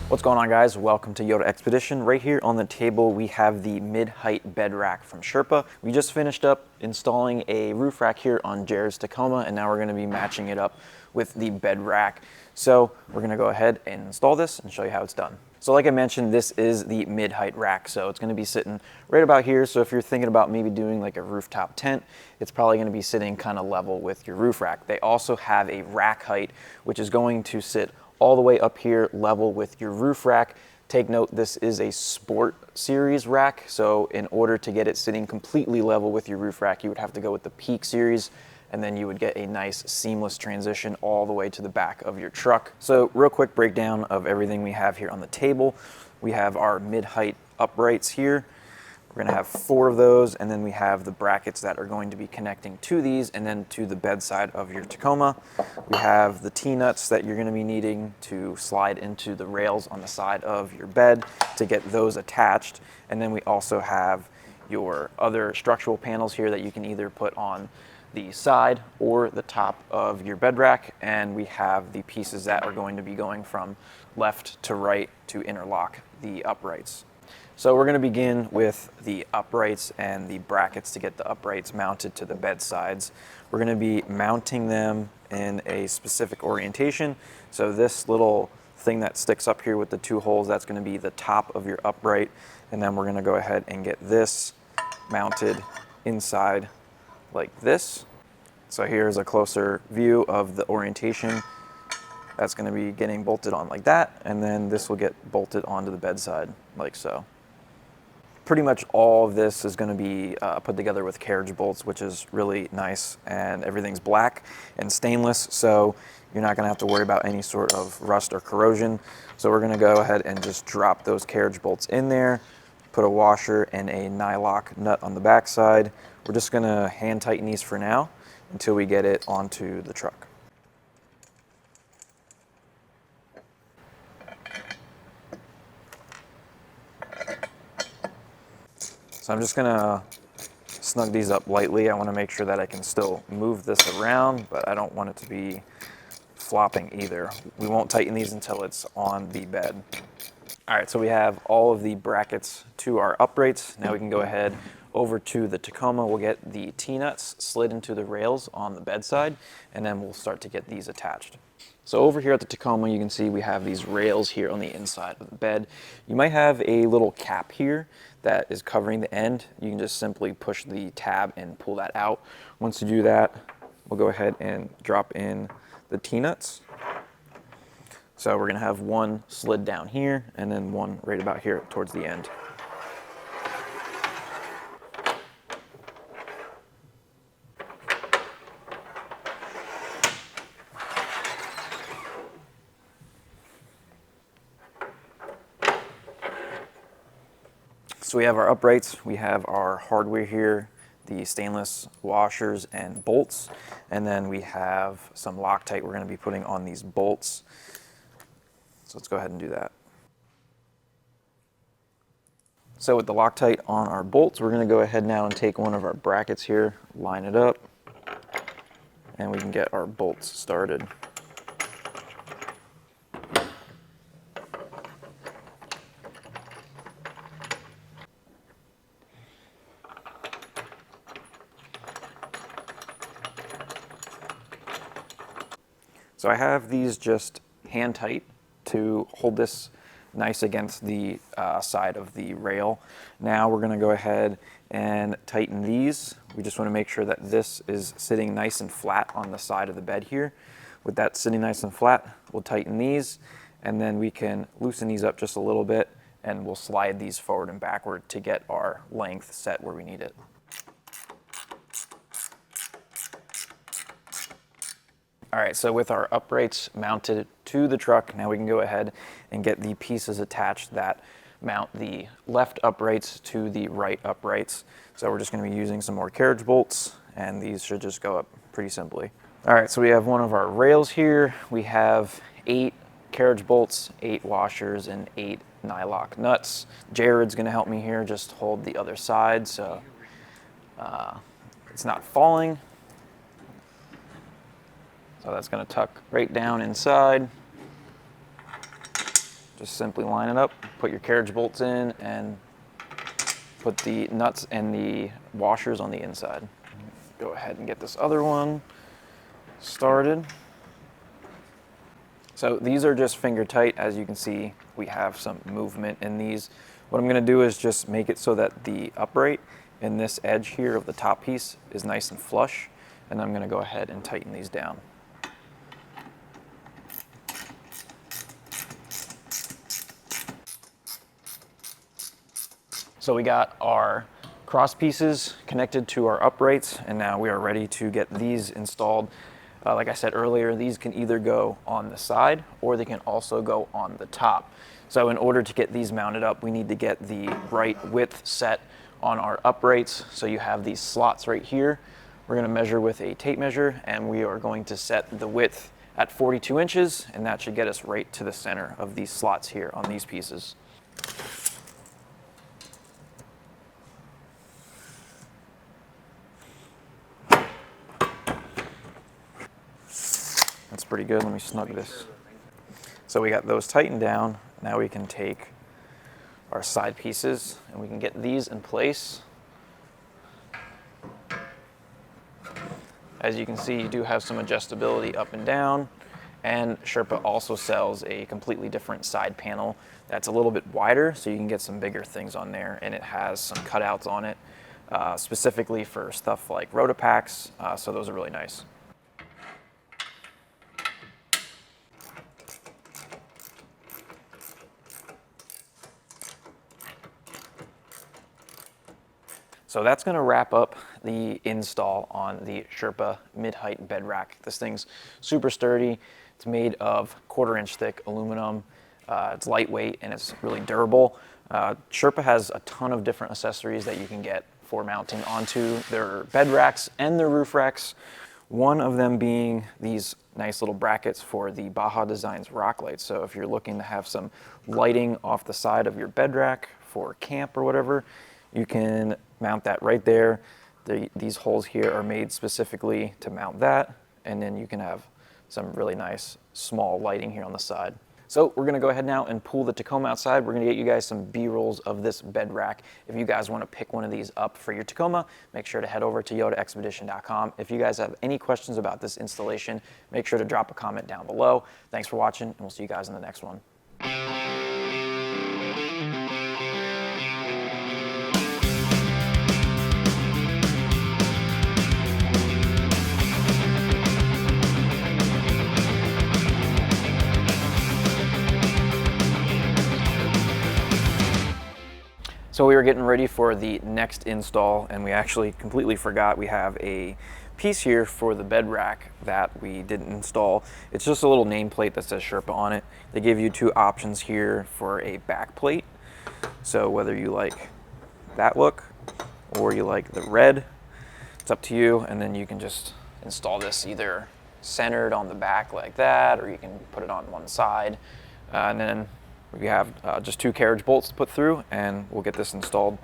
What's going on, guys? Welcome to Yoda Expedition. Right here on the table we have the mid-height bed rack from Sherpa. We just finished up installing a roof rack here on Jared's Tacoma, and now we're going to be matching it up with the bed rack. So we're going to go ahead and install this and show you how it's done. So like I mentioned, this is the mid-height rack, so it's going to be sitting right about here. So if you're thinking about maybe doing like a rooftop tent, it's probably going to be sitting kind of level with your roof rack. They also have a rack height, which is going to sit all the way up here level with your roof rack. Take note, this is a Sport Series rack, so in order to get it sitting completely level with your roof rack, you would have to go with the Peak Series, and then you would get a nice seamless transition all the way to the back of your truck. So real quick breakdown of everything we have here on the table. We have our mid-height uprights here. We're gonna have 4 of those, and then we have the brackets that are going to be connecting to these and then to the bedside of your Tacoma. We have the T-nuts that you're gonna be needing to slide into the rails on the side of your bed to get those attached. And then we also have your other structural panels here that you can either put on the side or the top of your bed rack. And we have the pieces that are going to be going from left to right to interlock the uprights. So we're going to begin with the uprights and the brackets to get the uprights mounted to the bed sides. We're going to be mounting them in a specific orientation. So this little thing that sticks up here with the 2 holes, that's going to be the top of your upright. And then we're going to go ahead and get this mounted inside like this. So here's a closer view of the orientation. That's going to be getting bolted on like that. And then this will get bolted onto the bedside like so. Pretty much all of this is going to be put together with carriage bolts, which is really nice, and everything's black and stainless, so you're not going to have to worry about any sort of rust or corrosion. So we're going to go ahead and just drop those carriage bolts in there, put a washer and a nylock nut on the back side. We're just going to hand tighten these for now until we get it onto the truck. So I'm just gonna snug these up lightly. I wanna make sure that I can still move this around, but I don't want it to be flopping either. We won't tighten these until it's on the bed. All right, so we have all of the brackets to our uprights. Now we can go ahead over to the Tacoma. We'll get the T-nuts slid into the rails on the bedside, and then we'll start to get these attached. So over here at the Tacoma, you can see we have these rails here on the inside of the bed. You might have a little cap here that is covering the end. You can just simply push the tab and pull that out. Once you do that, we'll go ahead and drop in the T-nuts. So we're gonna have one slid down here and then one right about here towards the end. So we have our uprights, we have our hardware here, the stainless washers and bolts, and then we have some Loctite we're going to be putting on these bolts. So let's go ahead and do that. So with the Loctite on our bolts, we're going to go ahead now and take one of our brackets here, line it up, and we can get our bolts started. So I have these just hand tight to hold this nice against the side of the rail. Now we're going to go ahead and tighten these. We just want to make sure that this is sitting nice and flat on the side of the bed here. With that sitting nice and flat, we'll tighten these, and then we can loosen these up just a little bit, and we'll slide these forward and backward to get our length set where we need it. All right, so with our uprights mounted to the truck, now we can go ahead and get the pieces attached that mount the left uprights to the right uprights. So we're just going to be using some more carriage bolts, and these should just go up pretty simply. All right, so we have one of our rails here. We have 8 carriage bolts, 8 washers, and 8 nylock nuts. Jared's going to help me here, just hold the other side so it's not falling. So that's going to tuck right down inside. Just simply line it up, put your carriage bolts in, and put the nuts and the washers on the inside. Go ahead and get this other one started. So these are just finger tight. As you can see, we have some movement in these. What I'm gonna do is just make it so that the upright in this edge here of the top piece is nice and flush, and I'm gonna go ahead and tighten these down. So we got our cross pieces connected to our uprights, and now we are ready to get these installed. Like I said earlier, these can either go on the side or they can also go on the top. So in order to get these mounted up, we need to get the right width set on our uprights. So you have these slots right here. We're gonna measure with a tape measure, and we are going to set the width at 42 inches, and that should get us right to the center of these slots here on these pieces. That's pretty good. Let me snug this. So we got those tightened down. Now we can take our side pieces and we can get these in place. As you can see, you do have some adjustability up and down, and Sherpa also sells a completely different side panel that's a little bit wider, so you can get some bigger things on there, and it has some cutouts on it specifically for stuff like Rotopacks, so those are really nice. So that's gonna wrap up the install on the Sherpa mid-height bed rack. This thing's super sturdy. It's made of 1/4-inch thick aluminum. It's lightweight and it's really durable. Sherpa has a ton of different accessories that you can get for mounting onto their bed racks and their roof racks. One of them being these nice little brackets for the Baja Designs rock lights. So if you're looking to have some lighting off the side of your bed rack for camp or whatever, you can mount that right there. These holes here are made specifically to mount that, and then you can have some really nice small lighting here on the side. So we're gonna go ahead now and pull the Tacoma outside. We're gonna get you guys some B-rolls of this bed rack. If you guys wanna pick one of these up for your Tacoma, make sure to head over to yodaexpedition.com. If you guys have any questions about this installation, make sure to drop a comment down below. Thanks for watching, and we'll see you guys in the next one. So we were getting ready for the next install, and we actually completely forgot we have a piece here for the bed rack that we didn't install. It's just a little nameplate that says Sherpa on it. They give you two options here for a back plate. So whether you like that look or you like the red, it's up to you. And then you can just install this either centered on the back like that, or you can put it on one side. And then we have just two carriage bolts to put through, and we'll get this installed.